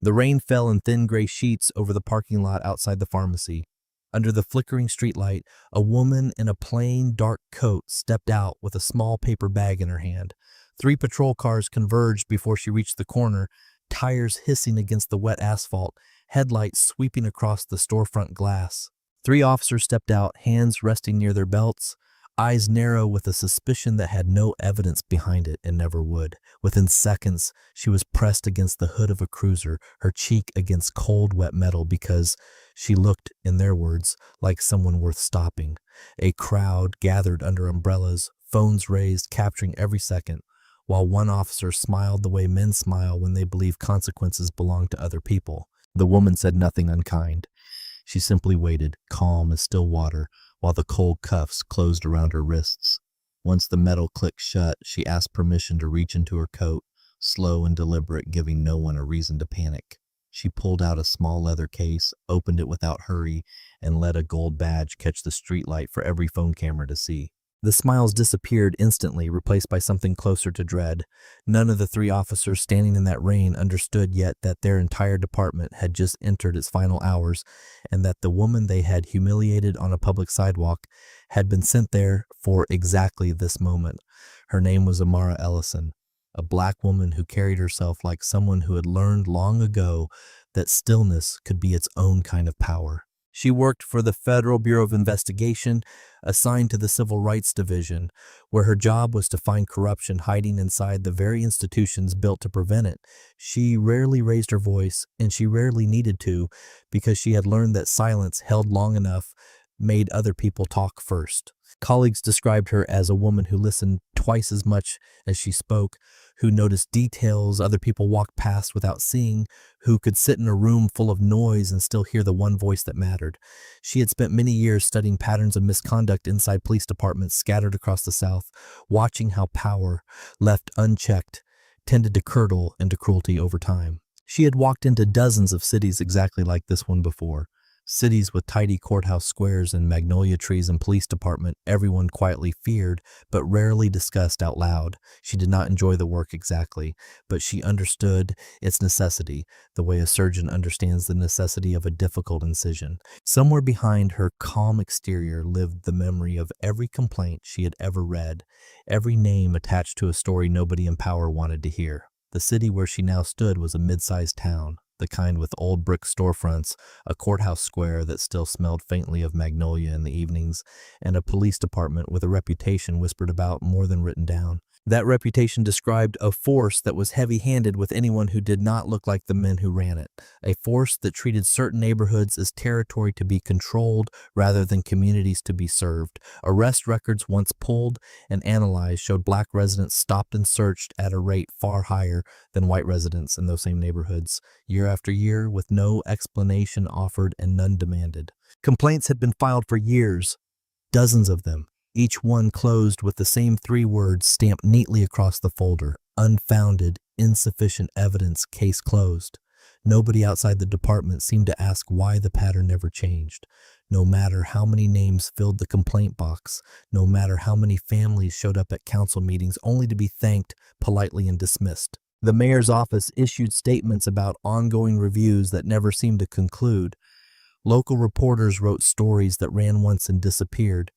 The rain fell in thin gray sheets over the parking lot outside the pharmacy. Under the flickering streetlight, a woman in a plain, dark coat stepped out with a small paper bag in her hand. 3 patrol cars converged before she reached the corner, tires hissing against the wet asphalt, headlights sweeping across the storefront glass. 3 officers stepped out, hands resting near their belts, eyes narrow with a suspicion that had no evidence behind it and never would. Within seconds, she was pressed against the hood of a cruiser, her cheek against cold, wet metal because she looked, in their words, like someone worth stopping. A crowd gathered under umbrellas, phones raised, capturing every second, while one officer smiled the way men smile when they believe consequences belong to other people. The woman said nothing unkind. She simply waited, calm as still water, while the cold cuffs closed around her wrists. Once the metal clicked shut, she asked permission to reach into her coat, slow and deliberate, giving no one a reason to panic. She pulled out a small leather case, opened it without hurry, and let a gold badge catch the streetlight for every phone camera to see. The smiles disappeared instantly, replaced by something closer to dread. None of the 3 officers standing in that rain understood yet that their entire department had just entered its final hours, and that the woman they had humiliated on a public sidewalk had been sent there for exactly this moment. Her name was Amara Ellison, a black woman who carried herself like someone who had learned long ago that stillness could be its own kind of power. She worked for the Federal Bureau of Investigation, assigned to the Civil Rights Division, where her job was to find corruption hiding inside the very institutions built to prevent it. She rarely raised her voice, and she rarely needed to, because she had learned that silence held long enough made other people talk first. Colleagues described her as a woman who listened twice as much as she spoke, who noticed details other people walked past without seeing, who could sit in a room full of noise and still hear the one voice that mattered. She had spent many years studying patterns of misconduct inside police departments scattered across the South, watching how power, left unchecked, tended to curdle into cruelty over time. She had walked into dozens of cities exactly like this one before. Cities with tidy courthouse squares and magnolia trees and police department everyone quietly feared, but rarely discussed out loud. She did not enjoy the work exactly, but she understood its necessity, the way a surgeon understands the necessity of a difficult incision. Somewhere behind her calm exterior lived the memory of every complaint she had ever read, every name attached to a story nobody in power wanted to hear. The city where she now stood was a mid-sized town, the kind with old brick storefronts, a courthouse square that still smelled faintly of magnolia in the evenings, and a police department with a reputation whispered about more than written down. That reputation described a force that was heavy-handed with anyone who did not look like the men who ran it, a force that treated certain neighborhoods as territory to be controlled rather than communities to be served. Arrest records once pulled and analyzed showed black residents stopped and searched at a rate far higher than white residents in those same neighborhoods, year after year, with no explanation offered and none demanded. Complaints had been filed for years, dozens of them, each one closed with the same 3 words stamped neatly across the folder: unfounded, insufficient evidence, case closed. Nobody outside the department seemed to ask why the pattern never changed. No matter how many names filled the complaint box, no matter how many families showed up at council meetings only to be thanked politely and dismissed. The mayor's office issued statements about ongoing reviews that never seemed to conclude. Local reporters wrote stories that ran once and disappeared.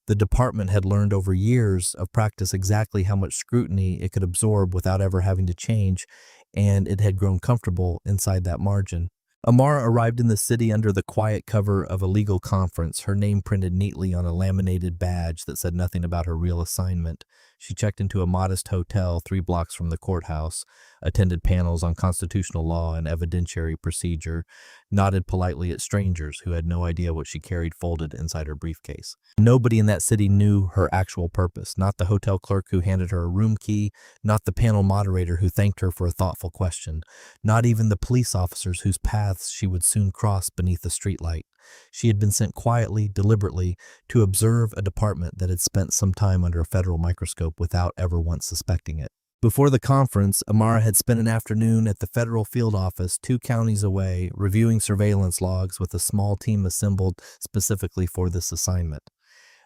The department had learned over years of practice exactly how much scrutiny it could absorb without ever having to change, and it had grown comfortable inside that margin. Amara arrived in the city under the quiet cover of a legal conference, her name printed neatly on a laminated badge that said nothing about her real assignment. She checked into a modest hotel 3 blocks from the courthouse, attended panels on constitutional law and evidentiary procedure, nodded politely at strangers who had no idea what she carried folded inside her briefcase. Nobody in that city knew her actual purpose, not the hotel clerk who handed her a room key, not the panel moderator who thanked her for a thoughtful question, not even the police officers whose paths she would soon cross beneath the streetlight. She had been sent quietly, deliberately, to observe a department that had spent some time under a federal microscope without ever once suspecting it. Before the conference, Amara had spent an afternoon at the federal field office 2 counties away, reviewing surveillance logs with a small team assembled specifically for this assignment.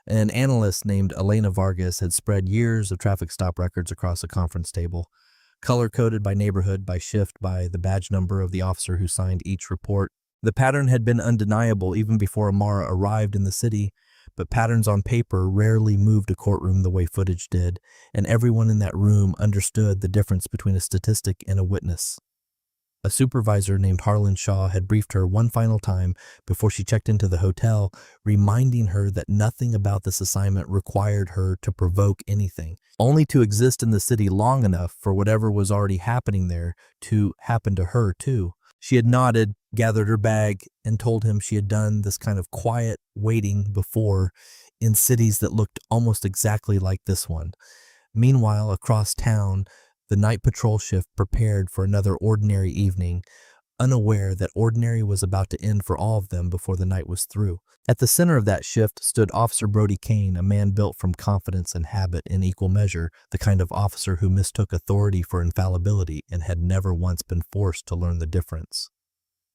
An analyst named Elena Vargas had spread years of traffic stop records across a conference table. color-coded by neighborhood, by shift, by the badge number of the officer who signed each report. The pattern had been undeniable even before Amara arrived in the city, but patterns on paper rarely moved a courtroom the way footage did, and everyone in that room understood the difference between a statistic and a witness. A supervisor named Harlan Shaw had briefed her one final time before she checked into the hotel, reminding her that nothing about this assignment required her to provoke anything, only to exist in the city long enough for whatever was already happening there to happen to her too. She had nodded, gathered her bag, and told him she had done this kind of quiet waiting before in cities that looked almost exactly like this one. Meanwhile, across town, the night patrol shift prepared for another ordinary evening, unaware that ordinary was about to end for all of them before the night was through. At the center of that shift stood Officer Brody Kane, a man built from confidence and habit in equal measure, the kind of officer who mistook authority for infallibility and had never once been forced to learn the difference.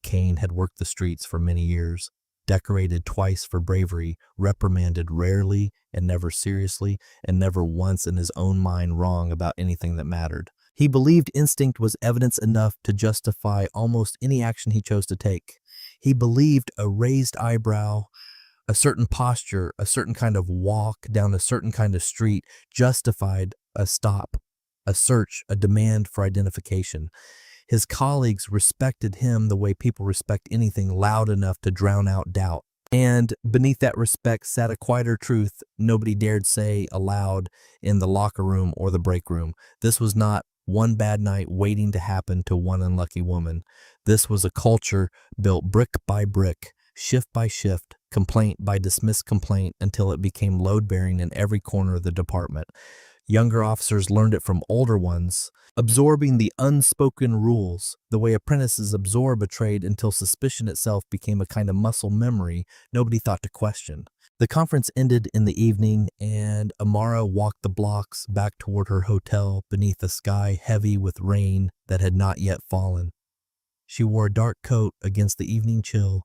Kane had worked the streets for many years, decorated twice for bravery, reprimanded rarely and never seriously, and never once in his own mind wrong about anything that mattered. He believed instinct was evidence enough to justify almost any action he chose to take. He believed a raised eyebrow, a certain posture, a certain kind of walk down a certain kind of street justified a stop, a search, a demand for identification. His colleagues respected him the way people respect anything loud enough to drown out doubt. And beneath that respect sat a quieter truth nobody dared say aloud in the locker room or the break room. This was not one bad night waiting to happen to one unlucky woman. This was a culture built brick by brick, shift by shift, complaint by dismissed complaint until it became load-bearing in every corner of the department. Younger officers learned it from older ones, absorbing the unspoken rules, the way apprentices absorb a trade until suspicion itself became a kind of muscle memory nobody thought to question. The conference ended in the evening, and Amara walked the blocks back toward her hotel beneath a sky heavy with rain that had not yet fallen. She wore a dark coat against the evening chill,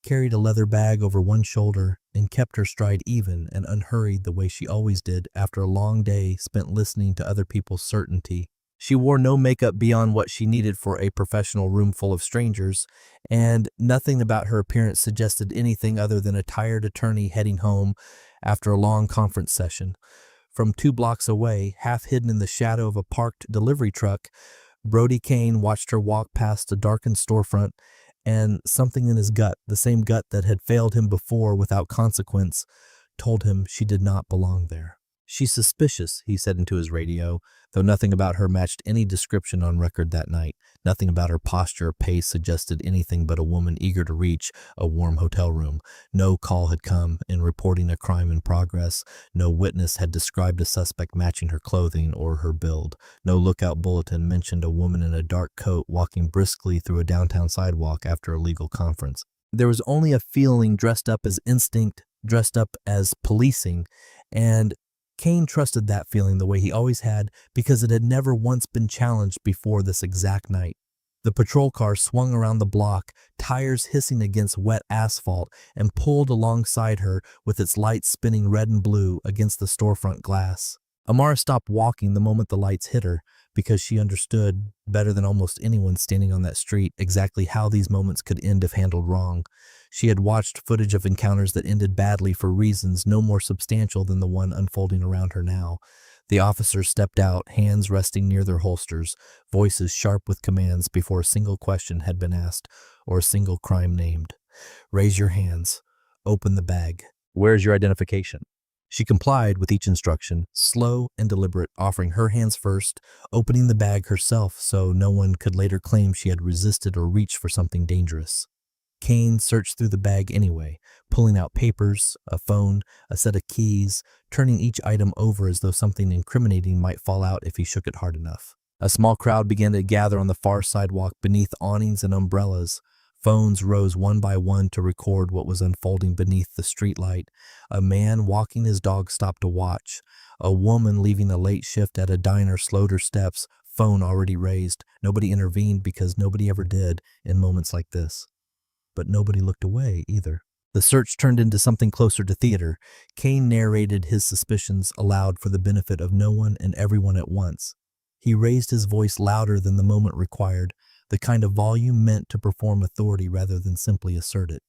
carried a leather bag over one shoulder, and kept her stride even and unhurried the way she always did after a long day spent listening to other people's certainty. She wore no makeup beyond what she needed for a professional room full of strangers, and nothing about her appearance suggested anything other than a tired attorney heading home after a long conference session. From 2 blocks away, half hidden in the shadow of a parked delivery truck, Brody Kane watched her walk past a darkened storefront, and something in his gut, the same gut that had failed him before without consequence, told him she did not belong there. "She's suspicious," he said into his radio, though nothing about her matched any description on record that night. Nothing about her posture or pace suggested anything but a woman eager to reach a warm hotel room. No call had come in reporting a crime in progress. No witness had described a suspect matching her clothing or her build. No lookout bulletin mentioned a woman in a dark coat walking briskly through a downtown sidewalk after a legal conference. There was only a feeling dressed up as instinct, dressed up as policing, and Kane trusted that feeling the way he always had because it had never once been challenged before this exact night. The patrol car swung around the block, tires hissing against wet asphalt, and pulled alongside her with its lights spinning red and blue against the storefront glass. Amara stopped walking the moment the lights hit her because she understood, better than almost anyone standing on that street, exactly how these moments could end if handled wrong. She had watched footage of encounters that ended badly for reasons no more substantial than the one unfolding around her now. The officers stepped out, hands resting near their holsters, voices sharp with commands before a single question had been asked or a single crime named. "Raise your hands. Open the bag. Where's your identification?" She complied with each instruction, slow and deliberate, offering her hands first, opening the bag herself so no one could later claim she had resisted or reached for something dangerous. Kane searched through the bag anyway, pulling out papers, a phone, a set of keys, turning each item over as though something incriminating might fall out if he shook it hard enough. A small crowd began to gather on the far sidewalk beneath awnings and umbrellas. Phones rose one by one to record what was unfolding beneath the streetlight. A man walking his dog stopped to watch. A woman leaving a late shift at a diner slowed her steps, phone already raised. Nobody intervened because nobody ever did in moments like this. But nobody looked away either. The search turned into something closer to theater. Kane narrated his suspicions aloud for the benefit of no one and everyone at once. He raised his voice louder than the moment required, the kind of volume meant to perform authority rather than simply assert it.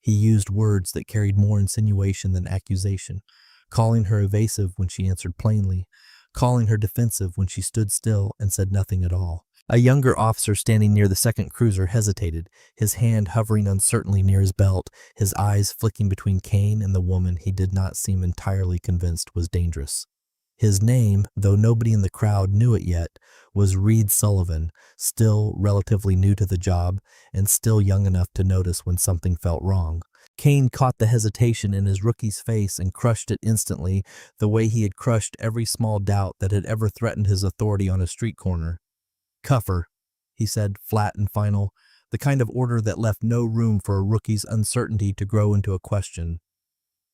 He used words that carried more insinuation than accusation, calling her evasive when she answered plainly, calling her defensive when she stood still and said nothing at all. A younger officer standing near the second cruiser hesitated, his hand hovering uncertainly near his belt, his eyes flicking between Kane and the woman he did not seem entirely convinced was dangerous. His name, though nobody in the crowd knew it yet, was Reed Sullivan, still relatively new to the job and still young enough to notice when something felt wrong. Kane caught the hesitation in his rookie's face and crushed it instantly, the way he had crushed every small doubt that had ever threatened his authority on a street corner. "Cuff her," he said, flat and final, the kind of order that left no room for a rookie's uncertainty to grow into a question.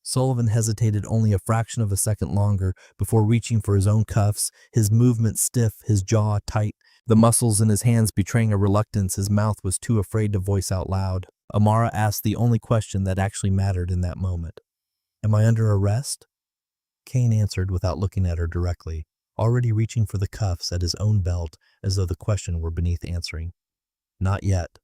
Sullivan hesitated only a fraction of a second longer before reaching for his own cuffs, his movements stiff, his jaw tight, the muscles in his hands betraying a reluctance his mouth was too afraid to voice out loud. Amara asked the only question that actually mattered in that moment. "Am I under arrest?" Kane answered without looking at her directly, already reaching for the cuffs at his own belt as though the question were beneath answering. "Not yet."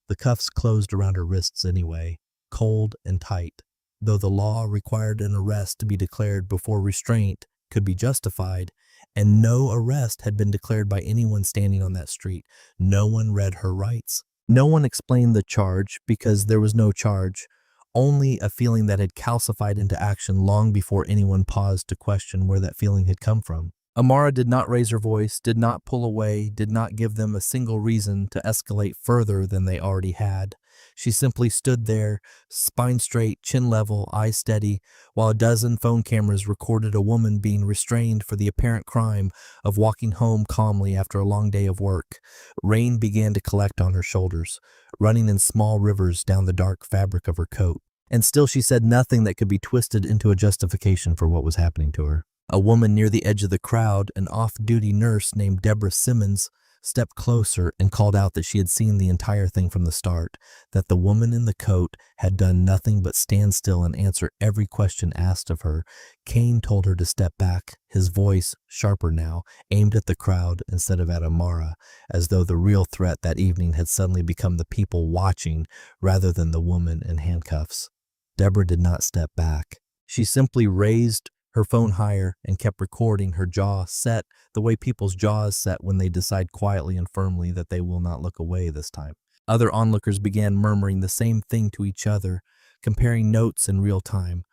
The cuffs closed around her wrists anyway, cold and tight. Though the law required an arrest to be declared before restraint could be justified, and no arrest had been declared by anyone standing on that street, no one read her rights. No one explained the charge because there was no charge, only a feeling that had calcified into action long before anyone paused to question where that feeling had come from. Amara did not raise her voice, did not pull away, did not give them a single reason to escalate further than they already had. She simply stood there, spine straight, chin level, eyes steady, while a dozen phone cameras recorded a woman being restrained for the apparent crime of walking home calmly after a long day of work. Rain began to collect on her shoulders, running in small rivers down the dark fabric of her coat. And still she said nothing that could be twisted into a justification for what was happening to her. A woman near the edge of the crowd, an off-duty nurse named Deborah Simmons, stepped closer and called out that she had seen the entire thing from the start, that the woman in the coat had done nothing but stand still and answer every question asked of her. Kane told her to step back, his voice, sharper now, aimed at the crowd instead of at Amara, as though the real threat that evening had suddenly become the people watching rather than the woman in handcuffs. Deborah did not step back. She simply raised her phone higher and kept recording, her jaw set the way people's jaws set when they decide quietly and firmly that they will not look away this time. Other onlookers began murmuring the same thing to each other, comparing notes in real time,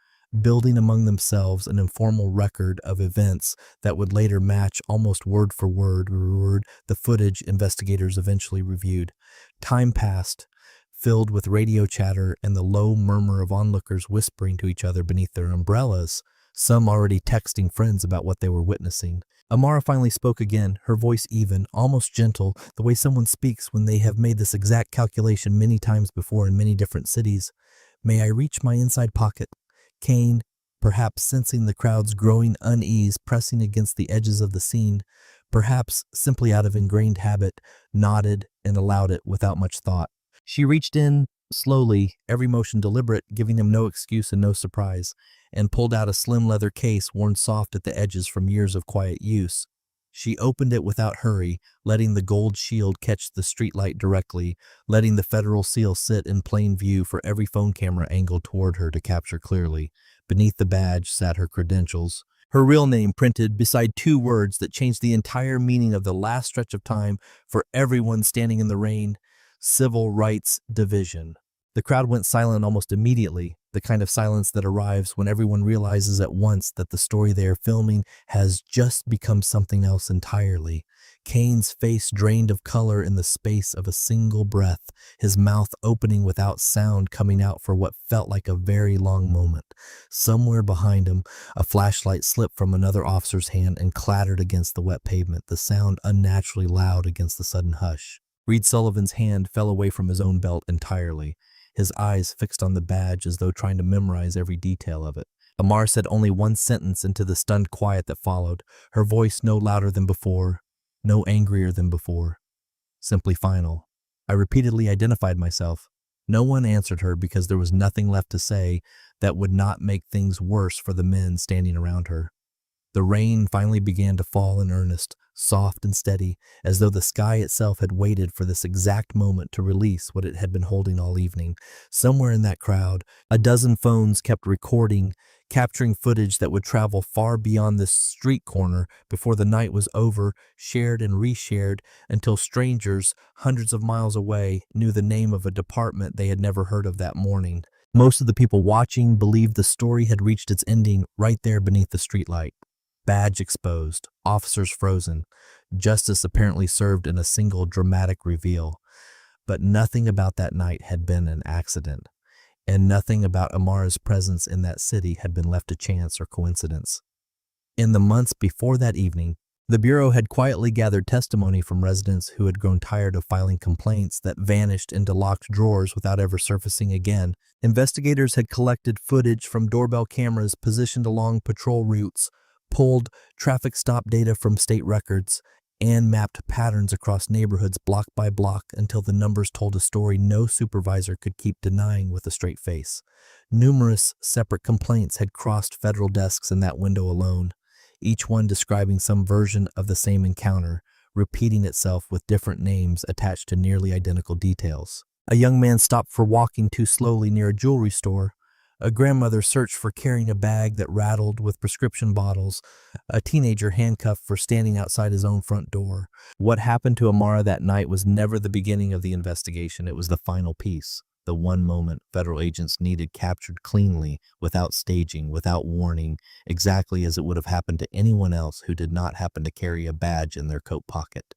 building among themselves an informal record of events that would later match almost word for word the footage investigators eventually reviewed. Time passed, filled with radio chatter and the low murmur of onlookers whispering to each other beneath their umbrellas, some already texting friends about what they were witnessing. Amara finally spoke again, her voice even, almost gentle, the way someone speaks when they have made this exact calculation many times before in many different cities. "May I reach my inside pocket?" Kane, perhaps sensing the crowd's growing unease pressing against the edges of the scene, perhaps simply out of ingrained habit, nodded and allowed it without much thought. She reached in, slowly, every motion deliberate, giving him no excuse and no surprise, and pulled out a slim leather case worn soft at the edges from years of quiet use. She opened it without hurry, letting the gold shield catch the streetlight directly, letting the federal seal sit in plain view for every phone camera angled toward her to capture clearly. Beneath the badge sat her credentials, her real name printed beside two words that changed the entire meaning of the last stretch of time for everyone standing in the rain: Civil Rights Division. The crowd went silent almost immediately, the kind of silence that arrives when everyone realizes at once that the story they are filming has just become something else entirely. Kane's face drained of color in the space of a single breath, his mouth opening without sound coming out for what felt like a very long moment. Somewhere behind him, a flashlight slipped from another officer's hand and clattered against the wet pavement, the sound unnaturally loud against the sudden hush. Reed Sullivan's hand fell away from his own belt entirely, his eyes fixed on the badge as though trying to memorize every detail of it. Amara said only one sentence into the stunned quiet that followed, her voice no louder than before, no angrier than before, simply final. I repeatedly identified myself. No one answered her because there was nothing left to say that would not make things worse for the men standing around her. The rain finally began to fall in earnest, soft and steady, as though the sky itself had waited for this exact moment to release what it had been holding all evening. Somewhere in that crowd, a dozen phones kept recording, capturing footage that would travel far beyond this street corner before the night was over, shared and reshared until strangers, hundreds of miles away, knew the name of a department they had never heard of that morning. Most of the people watching believed the story had reached its ending right there beneath the streetlight. Badge exposed, officers frozen, justice apparently served in a single dramatic reveal. But nothing about that night had been an accident, and nothing about Amara's presence in that city had been left to chance or coincidence. In the months before that evening, the Bureau had quietly gathered testimony from residents who had grown tired of filing complaints that vanished into locked drawers without ever surfacing again. Investigators had collected footage from doorbell cameras positioned along patrol routes, pulled traffic stop data from state records, and mapped patterns across neighborhoods block by block until the numbers told a story no supervisor could keep denying with a straight face. Numerous separate complaints had crossed federal desks in that window alone, each one describing some version of the same encounter, repeating itself with different names attached to nearly identical details. A young man stopped for walking too slowly near a jewelry store. A grandmother searched for carrying a bag that rattled with prescription bottles. A teenager handcuffed for standing outside his own front door. What happened to Amara that night was never the beginning of the investigation. It was the final piece. The one moment federal agents needed captured cleanly, without staging, without warning, exactly as it would have happened to anyone else who did not happen to carry a badge in their coat pocket.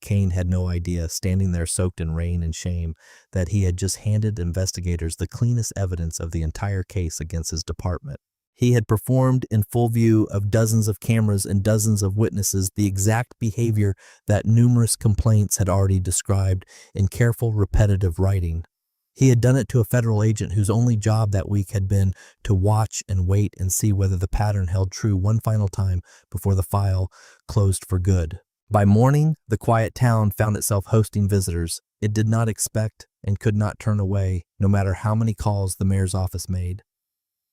Kane had no idea, standing there soaked in rain and shame, that he had just handed investigators the cleanest evidence of the entire case against his department. He had performed in full view of dozens of cameras and dozens of witnesses the exact behavior that numerous complaints had already described in careful, repetitive writing. He had done it to a federal agent whose only job that week had been to watch and wait and see whether the pattern held true one final time before the file closed for good. By morning, the quiet town found itself hosting visitors it did not expect and could not turn away, no matter how many calls the mayor's office made.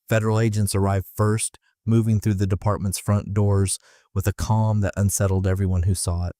Federal agents arrived first, moving through the department's front doors with a calm that unsettled everyone who saw it,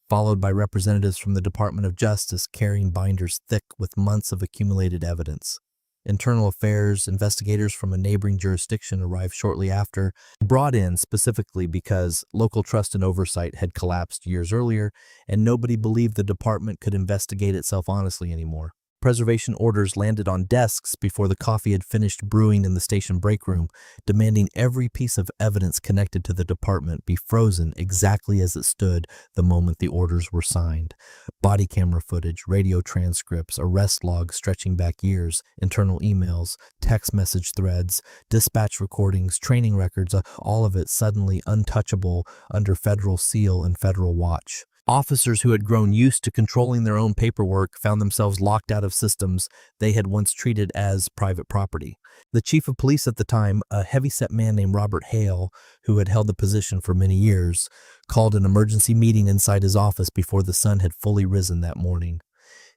followed by representatives from the Department of Justice carrying binders thick with months of accumulated evidence. Internal Affairs investigators from a neighboring jurisdiction arrived shortly after, brought in specifically because local trust and oversight had collapsed years earlier, and nobody believed the department could investigate itself honestly anymore. Preservation orders landed on desks before the coffee had finished brewing in the station break room, demanding every piece of evidence connected to the department be frozen exactly as it stood the moment the orders were signed. Body camera footage, radio transcripts, arrest logs stretching back years, internal emails, text message threads, dispatch recordings, training records, all of it suddenly untouchable under federal seal and federal watch. Officers who had grown used to controlling their own paperwork found themselves locked out of systems they had once treated as private property. The chief of police at the time, a heavyset man named Robert Hale, who had held the position for many years, called an emergency meeting inside his office before the sun had fully risen that morning.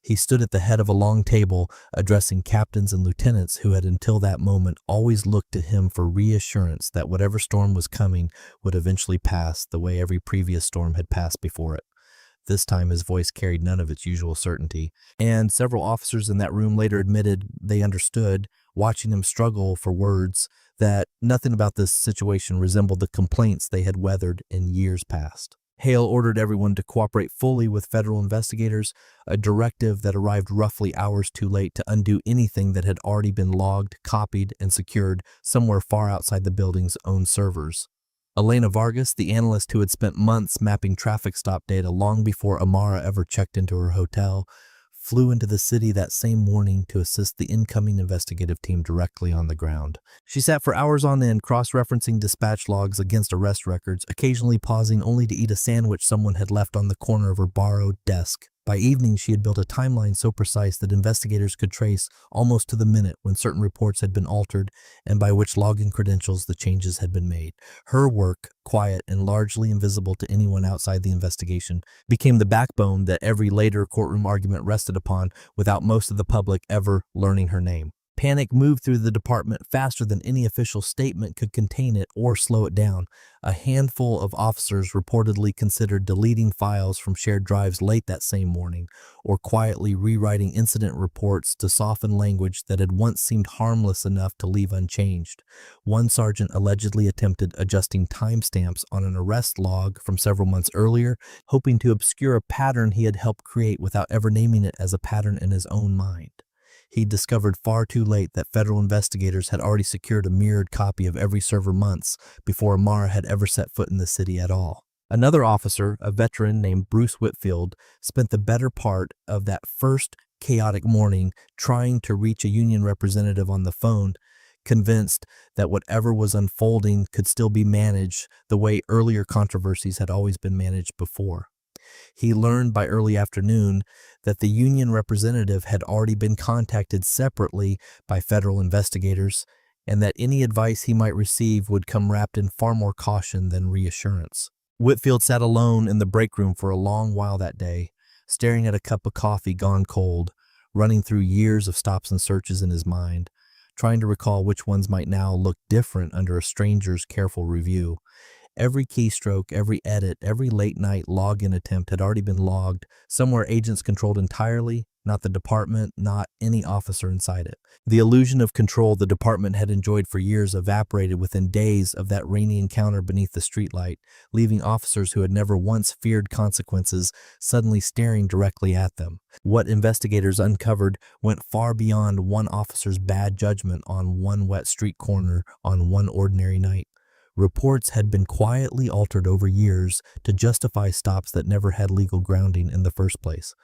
He stood at the head of a long table, addressing captains and lieutenants who had until that moment always looked to him for reassurance that whatever storm was coming would eventually pass the way every previous storm had passed before it. This time his voice carried none of its usual certainty, and several officers in that room later admitted they understood, watching him struggle for words, that nothing about this situation resembled the complaints they had weathered in years past. Hale ordered everyone to cooperate fully with federal investigators, a directive that arrived roughly hours too late to undo anything that had already been logged, copied, and secured somewhere far outside the building's own servers. Elena Vargas, the analyst who had spent months mapping traffic stop data long before Amara ever checked into her hotel, flew into the city that same morning to assist the incoming investigative team directly on the ground. She sat for hours on end, cross-referencing dispatch logs against arrest records, occasionally pausing only to eat a sandwich someone had left on the corner of her borrowed desk. By evening, she had built a timeline so precise that investigators could trace almost to the minute when certain reports had been altered and by which login credentials the changes had been made. Her work, quiet and largely invisible to anyone outside the investigation, became the backbone that every later courtroom argument rested upon without most of the public ever learning her name. Panic moved through the department faster than any official statement could contain it or slow it down. A handful of officers reportedly considered deleting files from shared drives late that same morning, or quietly rewriting incident reports to soften language that had once seemed harmless enough to leave unchanged. One sergeant allegedly attempted adjusting timestamps on an arrest log from several months earlier, hoping to obscure a pattern he had helped create without ever naming it as a pattern in his own mind. He discovered far too late that federal investigators had already secured a mirrored copy of every server months before Amara had ever set foot in the city at all. Another officer, a veteran named Bruce Whitfield, spent the better part of that first chaotic morning trying to reach a union representative on the phone, convinced that whatever was unfolding could still be managed the way earlier controversies had always been managed before. He learned by early afternoon that the union representative had already been contacted separately by federal investigators, and that any advice he might receive would come wrapped in far more caution than reassurance. Whitfield sat alone in the break room for a long while that day, staring at a cup of coffee gone cold, running through years of stops and searches in his mind, trying to recall which ones might now look different under a stranger's careful review. Every keystroke, every edit, every late-night login attempt had already been logged, somewhere agents controlled entirely, not the department, not any officer inside it. The illusion of control the department had enjoyed for years evaporated within days of that rainy encounter beneath the streetlight, leaving officers who had never once feared consequences suddenly staring directly at them. What investigators uncovered went far beyond one officer's bad judgment on one wet street corner on one ordinary night. Reports had been quietly altered over years to justify stops that never had legal grounding in the first place.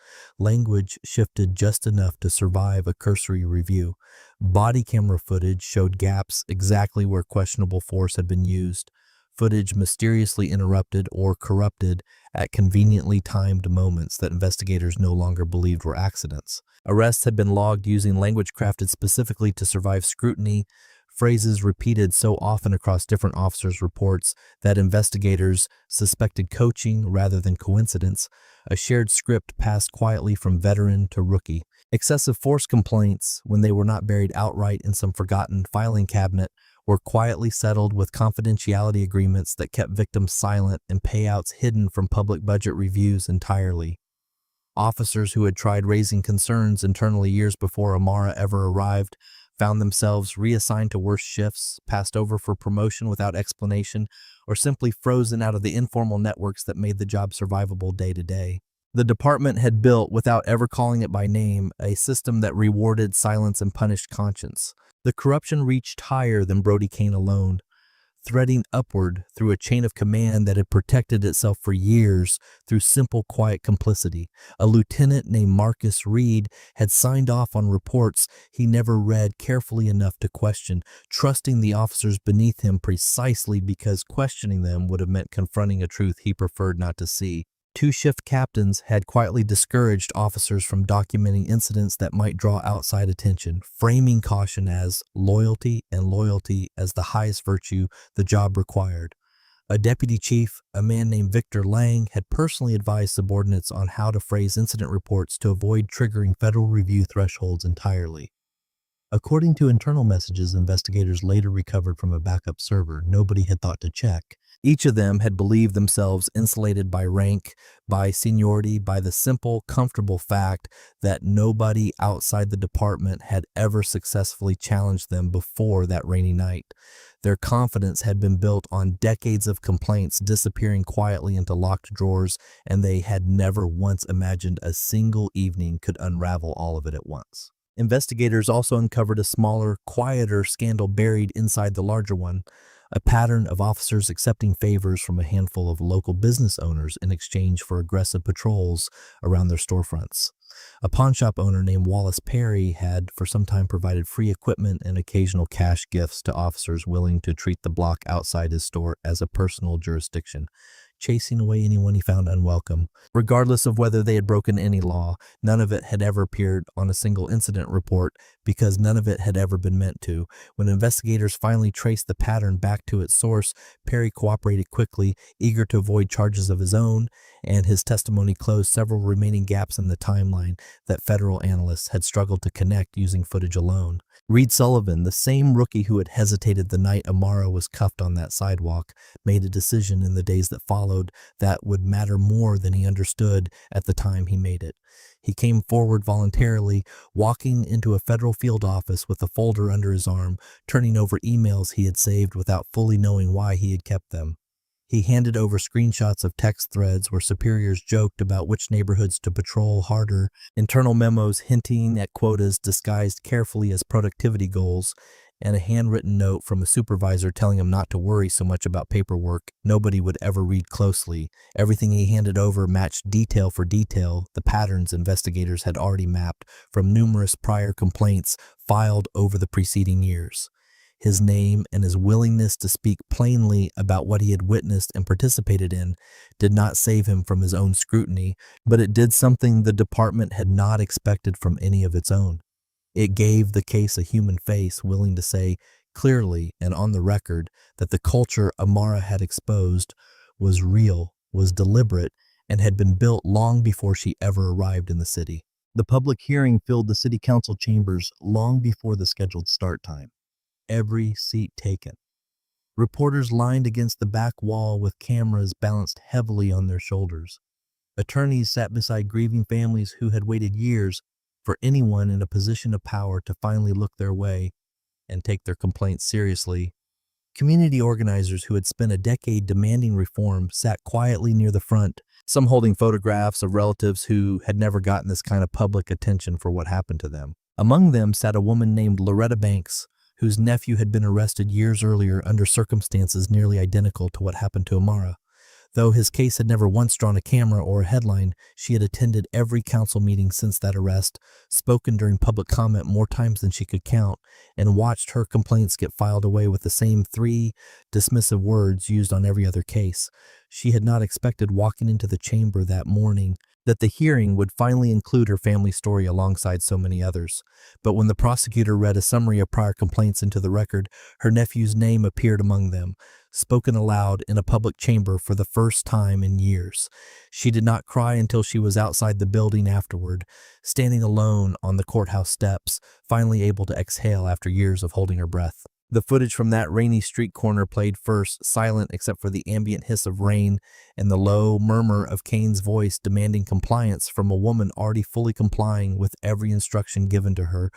Language shifted just enough to survive a cursory review. Body camera footage showed gaps exactly where questionable force had been used. Footage mysteriously interrupted or corrupted at conveniently timed moments that investigators no longer believed were accidents. Arrests had been logged using language crafted specifically to survive scrutiny, phrases repeated so often across different officers' reports that investigators suspected coaching rather than coincidence. A shared script passed quietly from veteran to rookie. Excessive force complaints, when they were not buried outright in some forgotten filing cabinet, were quietly settled with confidentiality agreements that kept victims silent and payouts hidden from public budget reviews entirely. Officers who had tried raising concerns internally years before Amara ever arrived found themselves reassigned to worse shifts, passed over for promotion without explanation, or simply frozen out of the informal networks that made the job survivable day to day. The department had built, without ever calling it by name, a system that rewarded silence and punished conscience. The corruption reached higher than Brody Kane alone, threading upward through a chain of command that had protected itself for years through simple, quiet complicity. A lieutenant named Marcus Reed had signed off on reports he never read carefully enough to question, trusting the officers beneath him precisely because questioning them would have meant confronting a truth he preferred not to see. Two shift captains had quietly discouraged officers from documenting incidents that might draw outside attention, framing caution as loyalty and loyalty as the highest virtue the job required. A deputy chief, a man named Victor Lang, had personally advised subordinates on how to phrase incident reports to avoid triggering federal review thresholds entirely. According to internal messages investigators later recovered from a backup server nobody had thought to check, each of them had believed themselves insulated by rank, by seniority, by the simple, comfortable fact that nobody outside the department had ever successfully challenged them before that rainy night. Their confidence had been built on decades of complaints disappearing quietly into locked drawers, and they had never once imagined a single evening could unravel all of it at once. Investigators also uncovered a smaller, quieter scandal buried inside the larger one, a pattern of officers accepting favors from a handful of local business owners in exchange for aggressive patrols around their storefronts. A pawnshop owner named Wallace Perry had for some time provided free equipment and occasional cash gifts to officers willing to treat the block outside his store as a personal jurisdiction, chasing away anyone he found unwelcome. Regardless of whether they had broken any law, none of it had ever appeared on a single incident report because none of it had ever been meant to. When investigators finally traced the pattern back to its source, Perry cooperated quickly, eager to avoid charges of his own, and his testimony closed several remaining gaps in the timeline that federal analysts had struggled to connect using footage alone. Reed Sullivan, the same rookie who had hesitated the night Amara was cuffed on that sidewalk, made a decision in the days that followed that would matter more than he understood at the time he made it. He came forward voluntarily, walking into a federal field office with a folder under his arm, turning over emails he had saved without fully knowing why he had kept them. He handed over screenshots of text threads where superiors joked about which neighborhoods to patrol harder, internal memos hinting at quotas disguised carefully as productivity goals, and a handwritten note from a supervisor telling him not to worry so much about paperwork nobody would ever read closely. Everything he handed over matched detail for detail the patterns investigators had already mapped from numerous prior complaints filed over the preceding years. His name and his willingness to speak plainly about what he had witnessed and participated in did not save him from his own scrutiny, but it did something the department had not expected from any of its own. It gave the case a human face, willing to say clearly and on the record that the culture Amara had exposed was real, was deliberate, and had been built long before she ever arrived in the city. The public hearing filled the city council chambers long before the scheduled start time. Every seat taken. Reporters lined against the back wall with cameras balanced heavily on their shoulders. Attorneys sat beside grieving families who had waited years for anyone in a position of power to finally look their way and take their complaints seriously. Community organizers who had spent a decade demanding reform sat quietly near the front, some holding photographs of relatives who had never gotten this kind of public attention for what happened to them. Among them sat a woman named Loretta Banks, whose nephew had been arrested years earlier under circumstances nearly identical to what happened to Amara. Though his case had never once drawn a camera or a headline, she had attended every council meeting since that arrest, spoken during public comment more times than she could count, and watched her complaints get filed away with the same 3 dismissive words used on every other case. She had not expected walking into the chamber that morning that the hearing would finally include her family story alongside so many others. But when the prosecutor read a summary of prior complaints into the record, her nephew's name appeared among them, spoken aloud in a public chamber for the first time in years. She did not cry until she was outside the building afterward, standing alone on the courthouse steps, finally able to exhale after years of holding her breath. The footage from that rainy street corner played first, silent except for the ambient hiss of rain and the low murmur of Kane's voice demanding compliance from a woman already fully complying with every instruction given to her.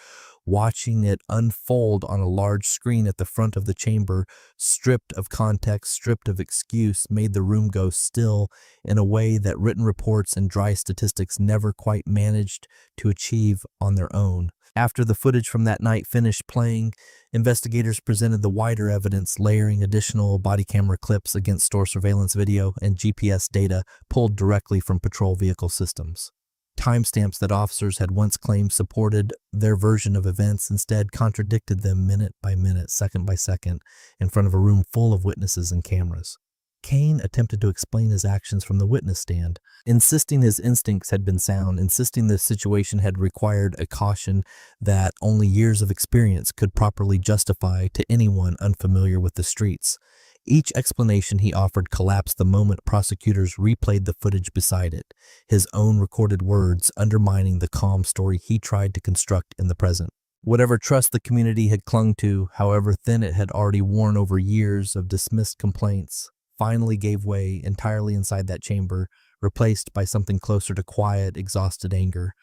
Watching it unfold on a large screen at the front of the chamber, stripped of context, stripped of excuse, made the room go still in a way that written reports and dry statistics never quite managed to achieve on their own. After the footage from that night finished playing, investigators presented the wider evidence, layering additional body camera clips against store surveillance video and GPS data pulled directly from patrol vehicle systems. Timestamps that officers had once claimed supported their version of events instead contradicted them minute by minute, second by second, in front of a room full of witnesses and cameras. Kane attempted to explain his actions from the witness stand, insisting his instincts had been sound, insisting the situation had required a caution that only years of experience could properly justify to anyone unfamiliar with the streets. Each explanation he offered collapsed the moment prosecutors replayed the footage beside it, his own recorded words undermining the calm story he tried to construct in the present. Whatever trust the community had clung to, however thin it had already worn over years of dismissed complaints, finally gave way entirely inside that chamber, replaced by something closer to quiet, exhausted anger.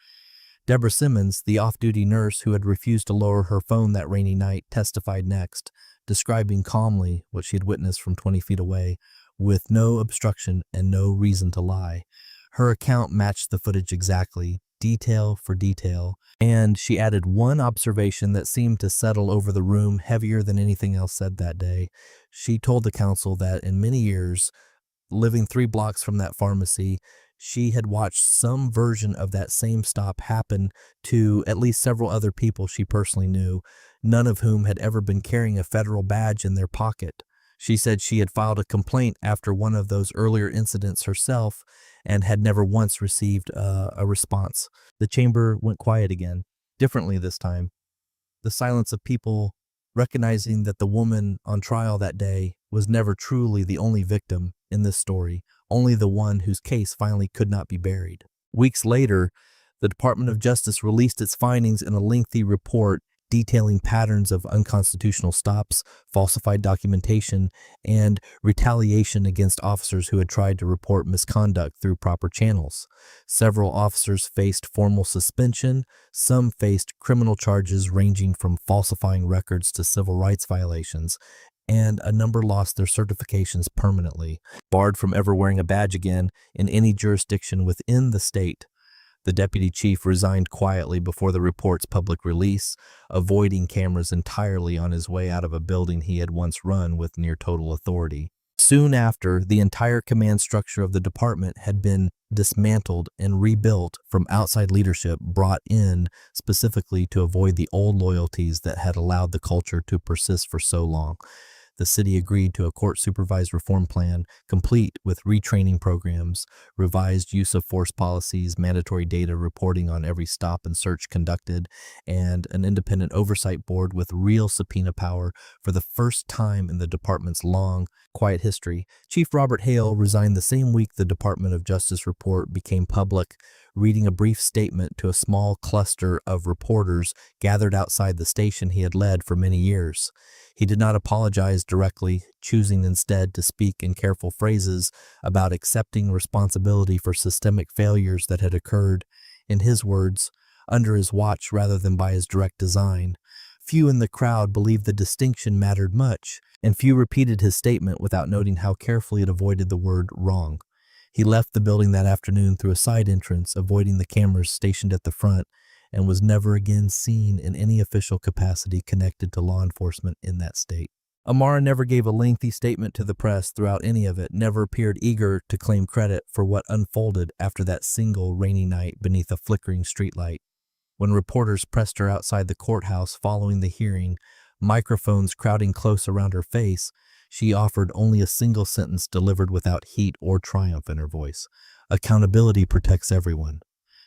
Deborah Simmons, the off-duty nurse who had refused to lower her phone that rainy night, testified next, describing calmly what she had witnessed from 20 feet away, with no obstruction and no reason to lie. Her account matched the footage exactly, detail for detail, and she added one observation that seemed to settle over the room heavier than anything else said that day. She told the council that in many years, living 3 blocks from that pharmacy, she had watched some version of that same stop happen to at least several other people she personally knew, none of whom had ever been carrying a federal badge in their pocket. She said she had filed a complaint after one of those earlier incidents herself and had never once received a response. The chamber went quiet again, differently this time. The silence of people recognizing that the woman on trial that day was never truly the only victim in this story, only the one whose case finally could not be buried. Weeks later, the Department of Justice released its findings in a lengthy report detailing patterns of unconstitutional stops, falsified documentation, and retaliation against officers who had tried to report misconduct through proper channels. Several officers faced formal suspension, some faced criminal charges ranging from falsifying records to civil rights violations, and a number lost their certifications permanently, barred from ever wearing a badge again in any jurisdiction within the state. The deputy chief resigned quietly before the report's public release, avoiding cameras entirely on his way out of a building he had once run with near total authority. Soon after, the entire command structure of the department had been dismantled and rebuilt from outside leadership brought in specifically to avoid the old loyalties that had allowed the culture to persist for so long. The city agreed to a court-supervised reform plan, complete with retraining programs, revised use of force policies, mandatory data reporting on every stop and search conducted, and an independent oversight board with real subpoena power for the first time in the department's long, quiet history. Chief Robert Hale resigned the same week the Department of Justice report became public, reading a brief statement to a small cluster of reporters gathered outside the station he had led for many years. He did not apologize directly, choosing instead to speak in careful phrases about accepting responsibility for systemic failures that had occurred, in his words, under his watch rather than by his direct design. Few in the crowd believed the distinction mattered much, and few repeated his statement without noting how carefully it avoided the word wrong. He left the building that afternoon through a side entrance, avoiding the cameras stationed at the front, and was never again seen in any official capacity connected to law enforcement in that state. Amara never gave a lengthy statement to the press throughout any of it, never appeared eager to claim credit for what unfolded after that single rainy night beneath a flickering streetlight. When reporters pressed her outside the courthouse following the hearing, microphones crowding close around her face, she offered only a single sentence delivered without heat or triumph in her voice. "Accountability protects everyone."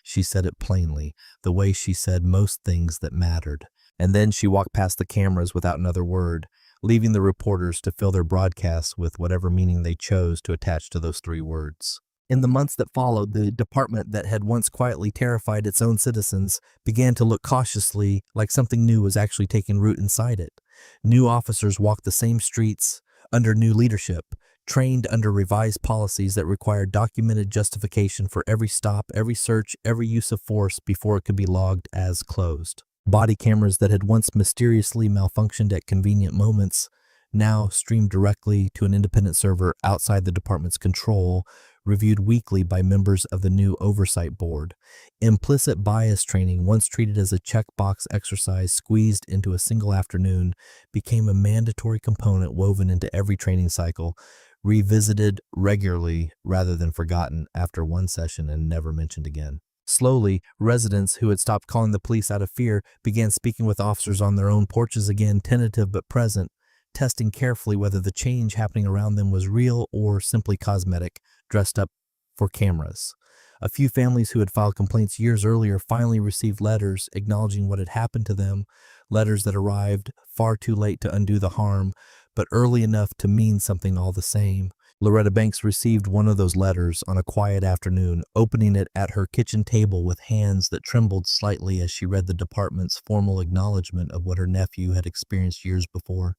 She said it plainly, the way she said most things that mattered. And then she walked past the cameras without another word, leaving the reporters to fill their broadcasts with whatever meaning they chose to attach to those 3 words. In the months that followed, the department that had once quietly terrified its own citizens began to look cautiously like something new was actually taking root inside it. New officers walked the same streets under new leadership, trained under revised policies that required documented justification for every stop, every search, every use of force before it could be logged as closed. Body cameras that had once mysteriously malfunctioned at convenient moments now streamed directly to an independent server outside the department's control, reviewed weekly by members of the new oversight board. Implicit bias training, once treated as a checkbox exercise squeezed into a single afternoon, became a mandatory component woven into every training cycle, revisited regularly rather than forgotten after one session and never mentioned again. Slowly, residents who had stopped calling the police out of fear began speaking with officers on their own porches again, tentative but present, testing carefully whether the change happening around them was real or simply cosmetic, dressed up for cameras. A few families who had filed complaints years earlier finally received letters acknowledging what had happened to them, letters that arrived far too late to undo the harm, but early enough to mean something all the same. Loretta Banks received one of those letters on a quiet afternoon, opening it at her kitchen table with hands that trembled slightly as she read the department's formal acknowledgement of what her nephew had experienced years before.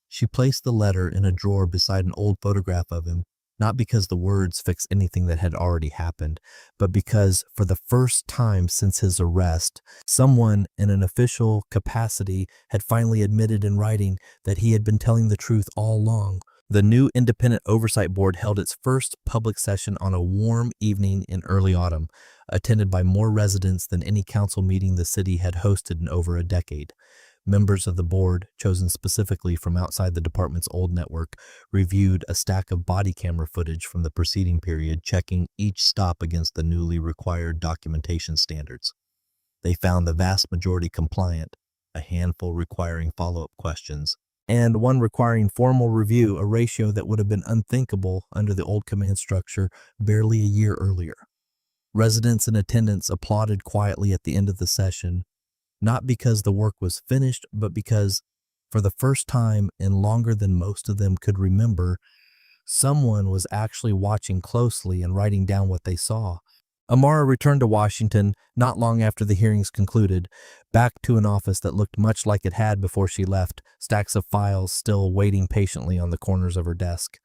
She placed the letter in a drawer beside an old photograph of him, not because the words fixed anything that had already happened, but because, for the first time since his arrest, someone in an official capacity had finally admitted in writing that he had been telling the truth all along. The new Independent Oversight Board held its first public session on a warm evening in early autumn, attended by more residents than any council meeting the city had hosted in over a decade. Members of the board, chosen specifically from outside the department's old network, reviewed a stack of body camera footage from the preceding period, checking each stop against the newly required documentation standards. They found the vast majority compliant, a handful requiring follow-up questions, and one requiring formal review, a ratio that would have been unthinkable under the old command structure barely a year earlier. Residents and attendants applauded quietly at the end of the session, not because the work was finished, but because, for the first time in longer than most of them could remember, someone was actually watching closely and writing down what they saw. Amara returned to Washington not long after the hearings concluded, back to an office that looked much like it had before she left, stacks of files still waiting patiently on the corners of her desk.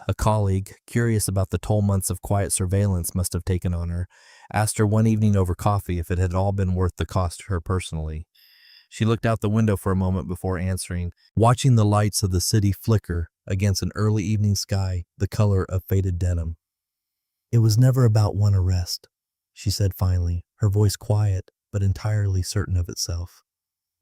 A colleague, curious about the toll months of quiet surveillance must have taken on her, asked her one evening over coffee if it had all been worth the cost to her personally. She looked out the window for a moment before answering, watching the lights of the city flicker against an early evening sky the color of faded denim. "It was never about one arrest," she said finally, her voice quiet but entirely certain of itself.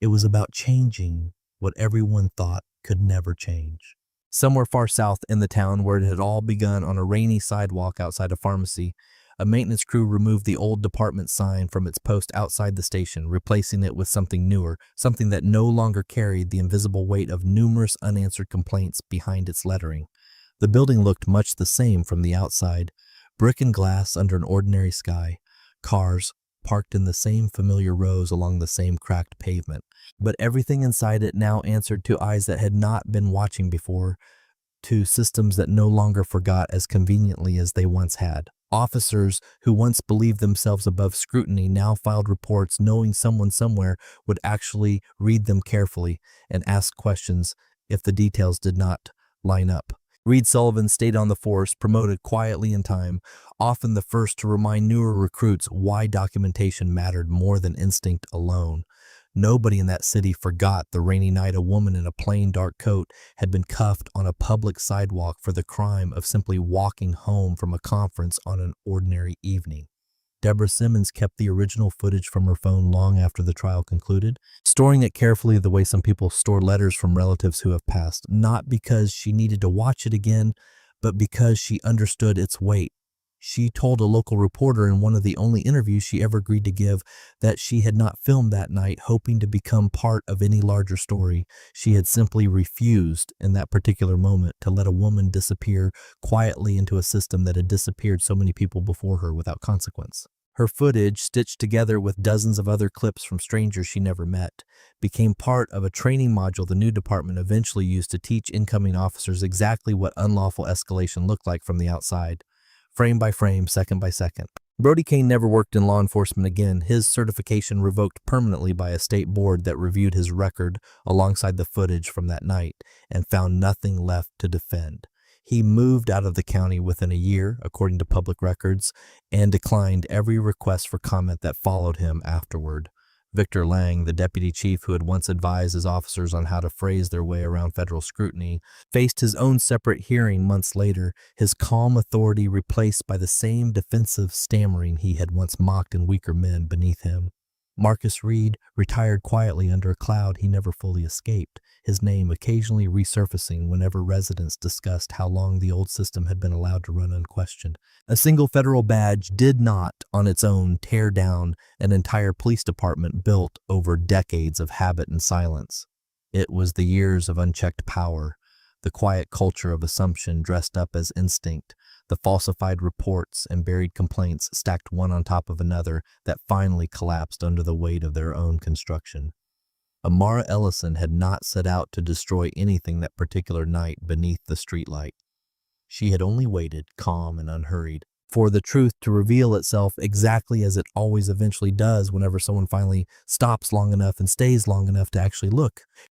"It was about changing what everyone thought could never change." Somewhere far south in the town where it had all begun on a rainy sidewalk outside a pharmacy, a maintenance crew removed the old department sign from its post outside the station, replacing it with something newer, something that no longer carried the invisible weight of numerous unanswered complaints behind its lettering. The building looked much the same from the outside, brick and glass under an ordinary sky, cars parked in the same familiar rows along the same cracked pavement. But everything inside it now answered to eyes that had not been watching before, to systems that no longer forgot as conveniently as they once had. Officers who once believed themselves above scrutiny now filed reports knowing someone somewhere would actually read them carefully and ask questions if the details did not line up. Reed Sullivan stayed on the force, promoted quietly in time, often the first to remind newer recruits why documentation mattered more than instinct alone. Nobody in that city forgot the rainy night a woman in a plain dark coat had been cuffed on a public sidewalk for the crime of simply walking home from a conference on an ordinary evening. Deborah Simmons kept the original footage from her phone long after the trial concluded, storing it carefully the way some people store letters from relatives who have passed, not because she needed to watch it again, but because she understood its weight. She told a local reporter in one of the only interviews she ever agreed to give that she had not filmed that night hoping to become part of any larger story. She had simply refused in that particular moment to let a woman disappear quietly into a system that had disappeared so many people before her without consequence. Her footage, stitched together with dozens of other clips from strangers she never met, became part of a training module the new department eventually used to teach incoming officers exactly what unlawful escalation looked like from the outside. Frame by frame, second by second. Brody Kane never worked in law enforcement again, his certification revoked permanently by a state board that reviewed his record alongside the footage from that night and found nothing left to defend. He moved out of the county within a year, according to public records, and declined every request for comment that followed him afterward. Victor Lang, the deputy chief who had once advised his officers on how to phrase their way around federal scrutiny, faced his own separate hearing months later, his calm authority replaced by the same defensive stammering he had once mocked in weaker men beneath him. Marcus Reed retired quietly under a cloud he never fully escaped, his name occasionally resurfacing whenever residents discussed how long the old system had been allowed to run unquestioned. A single federal badge did not, on its own, tear down an entire police department built over decades of habit and silence. It was the years of unchecked power, the quiet culture of assumption dressed up as instinct, the falsified reports and buried complaints stacked one on top of another that finally collapsed under the weight of their own construction. Amara Ellison had not set out to destroy anything that particular night beneath the streetlight. She had only waited, calm and unhurried, for the truth to reveal itself exactly as it always eventually does whenever someone finally stops long enough and stays long enough to actually look.